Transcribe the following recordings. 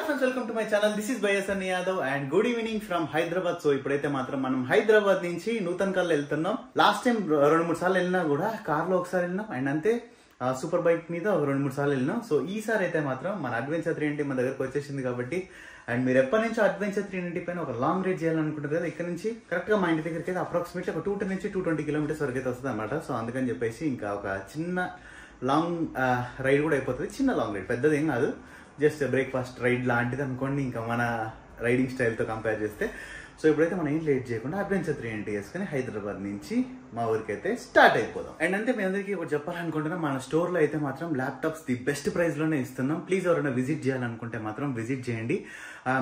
friends, welcome to my channel. This is Bayasanni Yadav and good evening from Hyderabad. So ఇప్పుడైతే మాత్రం మనం హైదరాబాద్ నుంచి నూతన్కల్ వెళ్తున్నాం. లాస్ట్ టైం 2-3 సార్లు వెళ్ళినా కూడా కార్ లో ఒకసారి వెళ్ళినాం అండ్ అంతే సూపర్ బైక్ మీద 2-3 సార్లు వెళ్ళినాం. సో ఈసారి అయితే మాత్రం మన అడ్వెంచర్ 390 మన దగ్గరకు వచ్చేసింది కాబట్టి అండ్ మీరు ఎప్పటి నుంచో అడ్వెంచర్ 390 పైన ఒక లాంగ్ రైడ్ చేయాలనుకుంటారు కదా, ఇక్కడ నుంచి కరెక్ట్ గా మా ఇంటి దగ్గరికి అయితే అప్రాక్సిమేట్లీ ఒక 210 నుంచి 220 కిలోమీటర్స్ వరకు అయితే వస్తుంది అనమాట. సో అందుకని చెప్పేసి ఇంకా ఒక చిన్న లాంగ్ రైడ్ కూడా అయిపోతుంది. చిన్న లాంగ్ రైడ్, పెద్దది ఏం కాదు, జస్ట్ బ్రేక్ఫాస్ట్ రైడ్ లాంటిది అనుకోండి ఇంకా మన రైడింగ్ స్టైల్తో కంపేర్ చేస్తే. సో ఇప్పుడైతే మనం ఏం లేట్ చేయకుండా అడ్వెంచర్ 390 వేసుకుని హైదరాబాద్ నుంచి మా ఊరికి అయితే స్టార్ట్ అయిపోదాం. అండ్ అంతే మీ అందరికీ ఒకటి చెప్పాలనుకుంటున్నాం, మన స్టోర్లో అయితే మాత్రం ల్యాప్టాప్స్ ది బెస్ట్ ప్రైస్లోనే ఇస్తున్నాం. ప్లీజ్ ఎవరైనా విజిట్ చేయాలనుకుంటే మాత్రం విజిట్ చేయండి.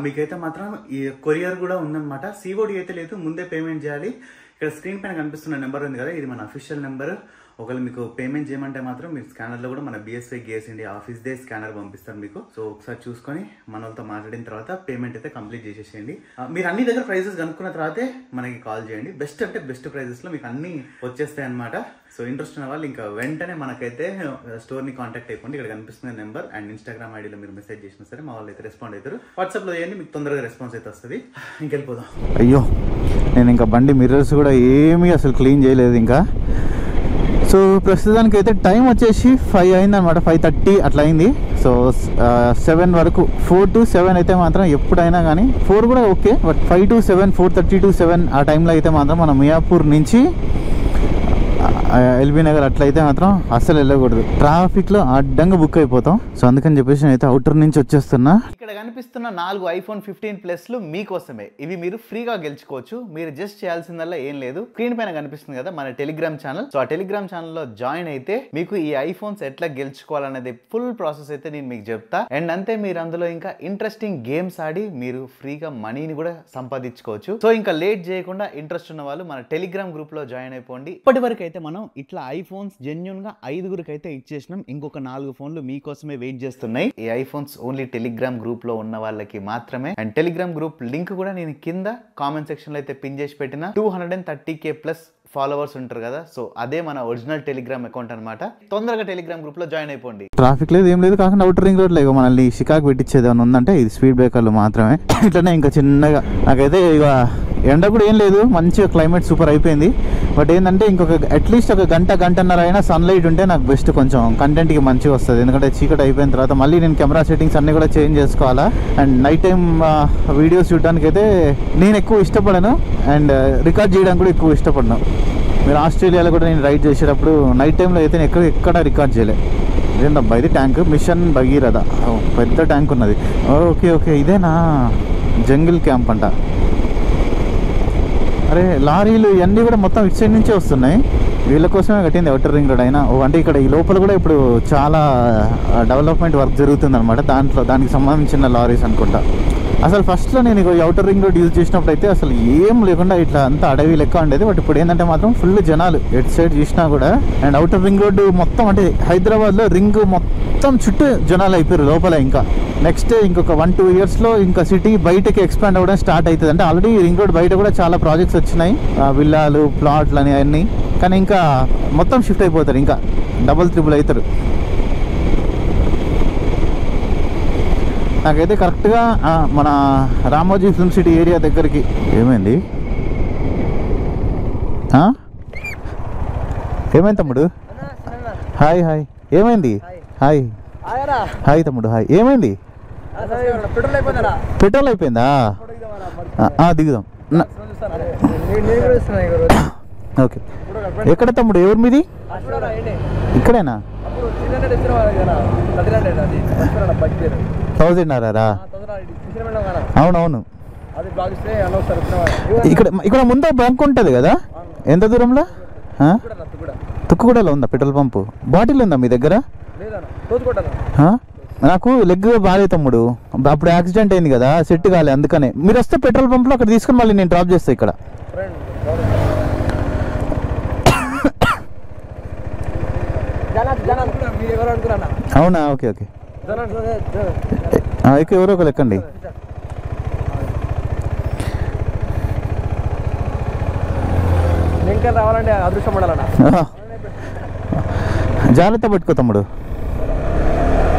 మీకైతే మాత్రం ఈ కొరియర్ కూడా ఉందన్నమాట. సిఓడి అయితే లేదు, ముందే పేమెంట్ చేయాలి. ఇక్కడ స్క్రీన్ పైన కనిపిస్తున్న నెంబర్ ఉంది కదా, ఇది మన అఫీషియల్ నెంబర్. ఒకవేళ మీకు పేమెంట్ చేయమంటే మాత్రం మీరు స్కానర్లో కూడా మన BSY gas India office day scanner పంపిస్తారు మీకు. సో ఒకసారి చూసుకొని మన వాళ్ళతో మాట్లాడిన తర్వాత పేమెంట్ అయితే కంప్లీట్ చేసేసేయండి. మీరు అన్ని దగ్గర ప్రైజెస్ కనుక్కున్న తర్వాతే మనకి కాల్ చేయండి. బెస్ట్ అంటే బెస్ట్ ప్రైజెస్లో మీకు అన్ని వచ్చేస్తాయి అనమాట. సో ఇంట్రెస్ట్ ఉన్న వాళ్ళు ఇంకా వెంటనే మనకైతే స్టోర్ని కాంటాక్ట్ అయిపోండి. ఇక్కడ కనిపిస్తున్న నెంబర్ అండ్ ఇన్స్టాగ్రామ్ ఐడీలో మీరు మెసేజ్ చేసినా సరే మా వాళ్ళు అయితే రెస్పాండ్ అవుతారు. వాట్సాప్లో చేయండి, మీకు తొందరగా రెస్పాన్స్ అయితే వస్తుంది. ఇంకెళ్ళిపోదాం. అయ్యో నేను ఇంకా బండి మిర్రర్స్ కూడా ఏమీ అసలు క్లీన్ చేయలేదు ఇంకా. సో ప్రస్తుతానికి అయితే టైం వచ్చేసి 5 అయింది అనమాట, 5:30 అట్లా అయింది. సో 7 వరకు 4 to 7 అయితే మాత్రం ఎప్పుడైనా కానీ 4 కూడా ఓకే, బట్ 5 to 7, 4:30 to 7 ఆ టైంలో అయితే మాత్రం మనం మియాపూర్ నుంచి ఎల్బీ నగర్ అట్లయితే మాత్రం అస్సలు వెళ్ళకూడదు, ట్రాఫిక్లో అడ్డంగా బుక్ అయిపోతాం. సో అందుకని చెప్పేసి నేనైతే అవుటర్ నుంచి వచ్చేస్తున్నా. ఇక్కడ కనిపిస్తున్న 4 iPhone 15 ప్లస్లు మీకోసమే. ఇవి మీరు ఫ్రీగా గెలుచుకోవచ్చు. మీరు జస్ట్ చేయాల్సిందల్లా ఏం లేదు, స్క్రీన్ పైన కనిపిస్తుంది కదా మన టెలిగ్రామ్ ఛానల్. సో ఆ టెలిగ్రామ్ ఛానల్లో జాయిన్ అయితే మీకు ఈ ఐఫోన్స్ ఎట్లా గెలుచుకోవాలనేది ఫుల్ ప్రాసెస్ అయితే నేను మీకు చెప్తా. అండ్ అంతే మీరు అందులో ఇంకా ఇంట్రెస్టింగ్ గేమ్స్ ఆడి మీరు ఫ్రీగా మనీని కూడా సంపాదించుకోవచ్చు. సో ఇంకా లేట్ చేయకుండా ఇంట్రెస్ట్ ఉన్న వాళ్ళు మన టెలిగ్రామ్ గ్రూప్ లో జాయిన్ అయిపోండి. ఇప్పటి వరకు అయితే మనం ఇట్లా ఐఫోన్స్ జెన్యూన్ గా 5గురికి అయితే ఇచ్చేసినాం. ఇంకొక 4 ఫోన్లు మీకోసమే వెయిట్ చేస్తున్నాయి. ఈ ఐఫోన్స్ ఓన్లీ టెలిగ్రామ్ గ్రూప్ లో ఉన్న వాళ్ళకి మాత్రమే. అండ్ టెలిగ్రామ్ గ్రూప్ లింక్ కూడా నేను కింద కామెంట్ సెక్షన్ లో అయితే పిన్ చేసి పెట్టిన. 230K ప్లస్ ఫాలోవర్స్ ఉంటారు కదా, సో అదే మన ఒరిజినల్ టెలిగ్రామ్ అకౌంట్ అనమాట. తొందరగా టెలిగ్రామ్ గ్రూప్ లో జాయిన్ అయిపోండి. ట్రాఫిక్ లేదు ఏం లేదు, కాకుండా అవుటర్ రింగ్ రోడ్ లేక మనల్ని షికాకు పెట్టించేది ఏమైనా ఉందంటే ఇది స్పీడ్ బ్రేకర్లు మాత్రమే. ఇట్లనే ఇంకా చిన్నగా నాకైతే ఇక ఎండ కూడా ఏం లేదు, మంచిగా క్లైమేట్ సూపర్ అయిపోయింది. బట్ ఏంటంటే ఇంకొక అట్లీస్ట్ ఒక గంటన్నర అయినా సన్లైట్ ఉంటే నాకు బెస్ట్, కొంచెం కంటెంట్కి మంచిగా వస్తుంది. ఎందుకంటే చీకటి అయిపోయిన తర్వాత మళ్ళీ నేను కెమెరా సెట్టింగ్స్ అన్నీ కూడా చేంజ్ చేసుకోవాలా. అండ్ నైట్ టైం వీడియోస్ చూడడానికి అయితే నేను ఎక్కువ ఇష్టపడను అండ్ రికార్డ్ చేయడానికి కూడా ఎక్కువ ఇష్టపడను. మీరు ఆస్ట్రేలియాలో కూడా నేను రైడ్ చేసేటప్పుడు నైట్ టైంలో అయితే నేను ఎక్కడ రికార్డ్ చేయలే. ఇదేందబ్బా ఇది ట్యాంక్, మిషన్ భగీరథ, పెద్ద ట్యాంక్ ఉన్నది. ఓకే ఓకే ఇదేనా జంగిల్ క్యాంప్ అంట. అరే లారీలు ఇవన్నీ కూడా మొత్తం ఇటు సైడ్ నుంచే వస్తున్నాయి. వీళ్ళ కోసమే కట్టింది అవుటర్ రింగ్ రోడ్ అయినా. అంటే ఇక్కడ ఈ లోపల కూడా ఇప్పుడు చాలా డెవలప్మెంట్ వర్క్ జరుగుతుంది అనమాట. దానికి సంబంధించిన లారీస్ అనుకుంటా. అసలు ఫస్ట్లో నేను ఈ అవుటర్ రింగ్ రోడ్ యూజ్ చేసినప్పుడు అయితే అసలు ఏం లేకుండా ఇట్లా అంతా అడవి లెక్క ఉండేది. బట్ ఇప్పుడు ఏంటంటే మాత్రం ఫుల్ జనాలు ఎటు సైడ్ చూసినా కూడా. అండ్ అవుటర్ రింగ్ రోడ్ మొత్తం అంటే హైదరాబాద్లో రింగ్ మొత్తం చుట్టూ జనాలు అయిపోయారు లోపల. ఇంకా నెక్స్ట్ ఇంకొక 1-2 ఇయర్స్లో ఇంకా సిటీ బయటకి ఎక్స్పాండ్ అవ్వడం స్టార్ట్ అవుతుంది. అంటే ఆల్రెడీ రింగ్ రోడ్ బయట కూడా చాలా ప్రాజెక్ట్స్ వచ్చినాయి, విల్లాలు, ప్లాట్లు అని అన్నీ. కానీ ఇంకా మొత్తం షిఫ్ట్ అయిపోతారు, ఇంకా డబుల్ త్రిబుల్ అవుతారు. నాకైతే కరెక్ట్గా మన రామోజీ ఫిల్మ్ సిటీ ఏరియా దగ్గరికి. ఏమైంది ఏమైంది తమ్ముడు? హాయ్ హాయ్ ఏమైంది? హాయ్ హాయ్ తమ్ముడు హాయ్. ఏమైంది? పెట్రోల్ అయిపోయిందా? దిగుదాం. ఓకే ఎక్కడ తమ్ముడు, ఎవరు మీది? ఇక్కడేనా? 1000 అవునవును. ఇక్కడ ముందు బంక్ ఉంటుంది కదా, ఎంత దూరంలో? తుక్కుగూడలో ఉందా పెట్రోల్ పంపు? బాటిల్ ఉందా మీ దగ్గర? నాకు లెగ్ బాగాలేదు తమ్ముడు, అప్పుడు యాక్సిడెంట్ అయింది కదా, సెట్ కాలే. అందుకనే మీరు వస్తే పెట్రోల్ పంప్లో అక్కడ తీసుకుని మళ్ళీ నేను డ్రాప్ చేస్తాను ఇక్కడ. అవునా? ఓకే ఓకే ఎవరో ఒక లెక్కండి. రావాలంటే అదృష్టం ఉండాలన్నా. జాగ్రత్త పెట్టుకో తమ్ముడు.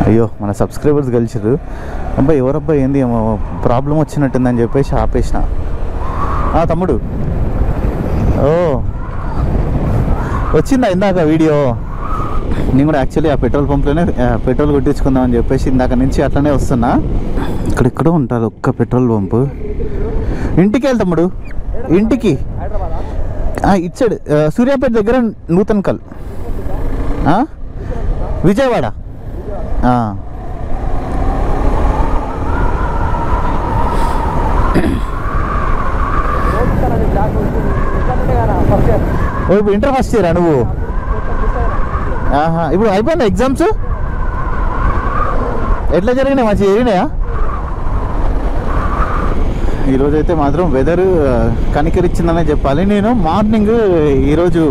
అయ్యో మన సబ్స్క్రైబర్స్ కలిసిరు. అబ్బాయి ఎవరబ్బాయి ఏంది ఏమో ప్రాబ్లం వచ్చినట్టుందని చెప్పేసి ఆపేసిన. తమ్ముడు ఓ వచ్చిందా ఇందాక వీడియో? నేను కూడా యాక్చువల్లీ ఆ పెట్రోల్ పంప్లోనే పెట్రోల్ కొట్టించుకుందామని చెప్పేసి ఇందాక నుంచి అట్లనే వస్తున్నా. ఇక్కడెక్కడో ఉంటుంది ఒక్క పెట్రోల్ పంపు. ఇంటికి వెళ్తా తమ్ముడు, ఇంటికి ఇచ్చాడు సూర్యాపేట దగ్గర నూతన్కల్, విజయవాడ. ఇప్పుడు ఇంటర్ ఫస్ట్ ఇయరా నువ్వు? ఇప్పుడు అయిపోయిందా ఎగ్జామ్స్? ఎట్లా జరిగినాయి? మంచిగా జరిగినాయా? ఈరోజు అయితే మాత్రం వెదర్ కనికరించిందనే చెప్పాలి. నేను మార్నింగ్ ఈరోజు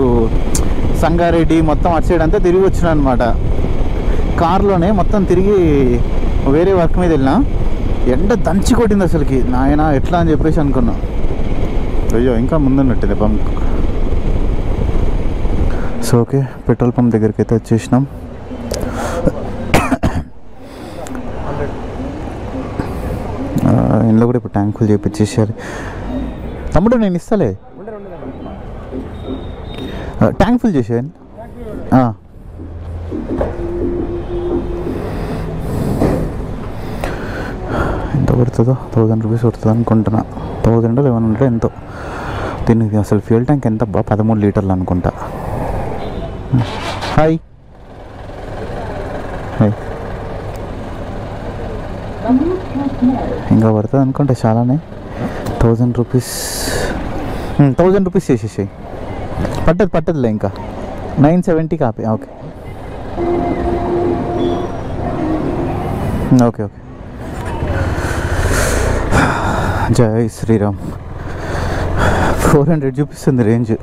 సంగారెడ్డి మొత్తం అటు సైడ్ అంతా తిరిగి వచ్చినా అనమాట. కార్లోనే మొత్తం తిరిగి వేరే వర్క్ మీద వెళ్ళినా. ఎండ దంచి కొట్టింది అసలుకి. నాయన ఎట్లా అని చెప్పేసి అనుకున్నా. అయ్యో ఇంకా ముందున్నట్టుంది pump. So okay, petrol pump దగ్గరికి అయితే వచ్చేసినాం. ఇంట్లో కూడా ఇప్పుడు ట్యాంక్ ఫుల్ చేయించేసారు. తమ్ముడు నేను ఇస్తాలే, ట్యాంక్ ఫుల్ చేసేయండి. ఎంత పడుతుందో? 1000 రూపీస్ పడుతుంది అనుకుంటున్నా. 1000 1100 ఎంతో. దీనికి అసలు ఫ్యూల్ ట్యాంక్ ఎంత? 13 లీటర్లు అనుకుంటా. Hi hi. ఇంకా పడుతుంది అనుకుంటే చాలానే. 1000 రూపీస్ 1000 రూపీస్ చేసేసాయి. పట్టదులే ఇంకా 970 కాపీ. Okay okay okay. జై శ్రీరామ్. 400 చూపిస్తుంది రేంజ్.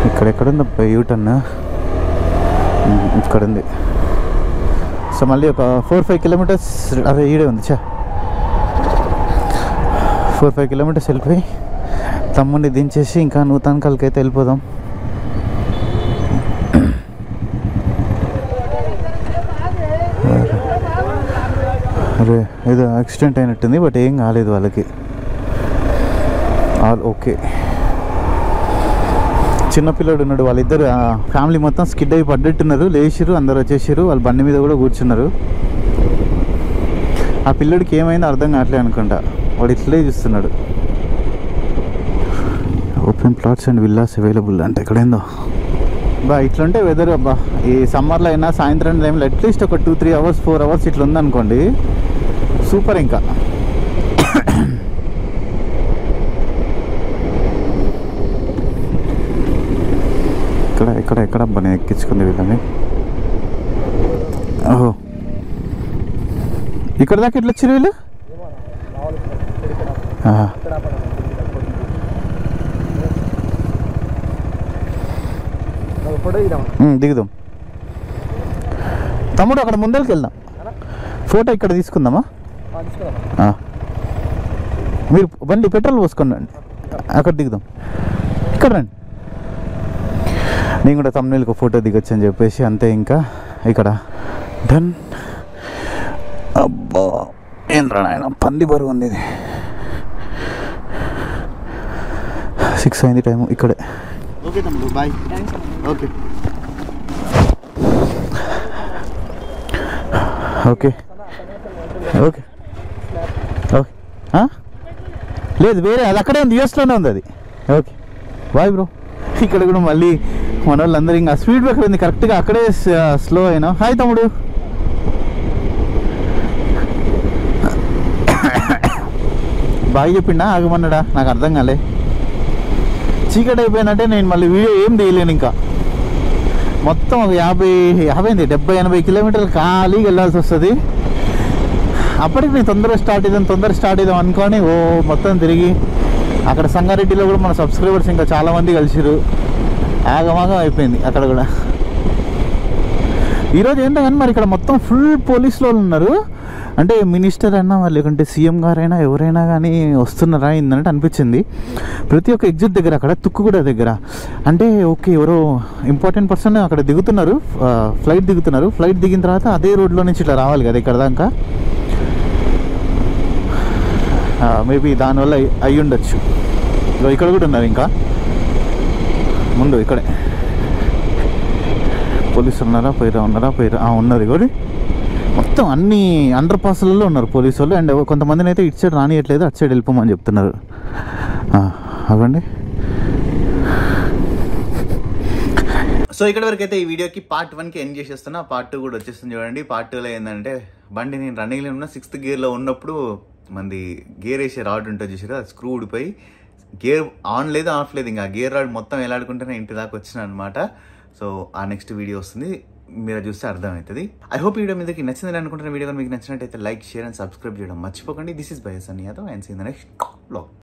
ఇక్కడెక్కడుంది యూటర్న్? ఇక్కడ ఉంది. సో మళ్ళీ ఒక 4-5 కిలోమీటర్స్. అదే ఈడే ఉంది. 4-5 కిలోమీటర్స్ వెళ్ళిపోయి తమ్ముడిని దించేసి ఇంకా నూతన్కల్కి అయితే వెళ్ళిపోదాం. అరే ఏదో యాక్సిడెంట్ అయినట్టుంది, బట్ ఏం కాలేదు వాళ్ళకి. All okay. చిన్నపిల్లడు ఉన్నాడు. వాళ్ళిద్దరు ఫ్యామిలీ మొత్తం స్కిడ్ అయి పడ్డట్టున్నారు. లేచిరు, అందరు వచ్చేసారు. వాళ్ళ బండి మీద కూడా కూర్చున్నారు. ఆ పిల్లడికి ఏమైందో అర్థం కావట్లేదు అనుకుంటా. వాడు ఇట్లే చూస్తున్నాడు. Open plots and villas available అంటే ఎక్కడైందో ఇట్లుంటే వెదర్. అబ్బా ఈ సమ్మర్లో అయినా సాయంత్రం టైంలో అట్లీస్ట్ ఒక 2-3 అవర్స్ 4 అవర్స్ ఇట్లా ఉందనుకోండి, సూపర్. ఇంకా ఎక్కడ అబ్బా నేను ఎక్కించుకుంది వీళ్ళని. ఓహో, ఇక్కడ దాకా ఎట్లా వచ్చారు వీళ్ళు? దిగుదాం తమ్ముడు. అక్కడ ముందరికి వెళ్దాం. ఫోటో ఇక్కడ తీసుకుందామా? మీరు బండి పెట్రోల్ పోసుకోండి, అక్కడ దిగుదాం. ఇక్కడ రండి. నేను కూడా తమ్ముళ్ళకి ఫోటో దిగొచ్చు అని చెప్పేసి అంతే. ఇంకా ఇక్కడ డన్. అబ్బా ఏంద్రా నాయన, పంది బరువు ఉంది ఇది. 6 అయింది టైము. ఇక్కడే. ఓకే తమ్ముడు, bye. Okay okay okay okay. లేదు వేరే, అది అక్కడే ఉంది, యూఎస్లోనే ఉంది అది. Okay bye bro. ఇక్కడ కూడా మళ్ళీ మన వాళ్ళందరూ ఇంకా స్పీడ్ బ్రేకర్ ఉంది కరెక్ట్గా అక్కడే స్లో అయినా. హాయ్ తమ్ముడు. బాయ్ చెప్పిండా ఆగమన్నాడా నాకు అర్థం కాలే. చీకటి అయిపోయినట్టే నేను మళ్ళీ వీడియో ఏం తీయలేను. ఇంకా మొత్తం ఒక 70-80 కిలోమీటర్లు ఖాళీగా వెళ్ళాల్సి వస్తుంది. అప్పటికి నేను తొందరగా స్టార్ట్ అవుదాం అనుకొని మొత్తం తిరిగి అక్కడ సంగారెడ్డిలో కూడా మన సబ్స్క్రైబర్స్ ఇంకా చాలామంది కలిసిరు. ఆగమాగం అయిపోయింది అక్కడ కూడా. ఈరోజు ఏంటో కానీ మరి ఇక్కడ మొత్తం ఫుల్ పోలీసులు ఉన్నారు. అంటే మినిస్టర్ అయినా లేకుంటే సీఎం గారైనా ఎవరైనా కానీ వస్తున్నారా ఏంటంటే అనిపించింది. ప్రతి ఒక్క ఎగ్జిట్ దగ్గర అక్కడ తుక్కుగూడ దగ్గర అంటే ఓకే ఎవరో ఇంపార్టెంట్ పర్సన్ అక్కడ దిగుతున్నారు, ఫ్లైట్ దిగుతున్నారు. ఫ్లైట్ దిగిన తర్వాత అదే రోడ్లో నుంచి ఇట్లా రావాలి కదా ఇక్కడ దాకా. మేబీ దానివల్ల అయ్యి ఉండొచ్చు. ఇక్కడ కూడా ఉన్నారు ఇంకా ముందు ఇక్కడే పోలీసులు ఉన్నారా ఉన్నారు. ఇక్కడ మొత్తం అన్ని అండర్ పాస్లలో ఉన్నారు పోలీసు వాళ్ళు. అండ్ కొంతమందిని అయితే ఇటు సైడ్ రానియట్లేదు, అటు సైడ్ వెళ్ళిపోమని చెప్తున్నారు. అవ్వండి. సో ఇక్కడ వరకు అయితే ఈ వీడియోకి పార్ట్ 1కి ఎండ్ చేసేస్తున్నా. పార్ట్ 2 కూడా వచ్చేస్తుంది చూడండి. పార్ట్ 2లో ఏంటంటే బండి నేను రన్నింగ్లో ఉన్న 6th గేర్లో ఉన్నప్పుడు మంది గేర్ వేసే రాడ్ ఉంటుంది చూసారు, అది స్క్రూ ఊడిపోయి గేర్ ఆన్ లేదు ఆఫ్ లేదు, ఇంకా గేర్ రాడ్ మొత్తం ఎలాడుకుంటేనే ఇంటి దాకా వచ్చిన అనమాట. సో ఆ నెక్స్ట్ వీడియో వస్తుంది, మీరు చూస్తే అర్థమవుతుంది. ఐ హోప్ ఈ వీడియో మీకు నచ్చిందని అనుకుంటున్న. వీడియో మీకు నచ్చినట్టయితే లైక్, షేర్ అండ్ సబ్స్క్రైబ్ చేయడం మర్చిపోకండి. This is by Sunny Yadav and see in the next vlog.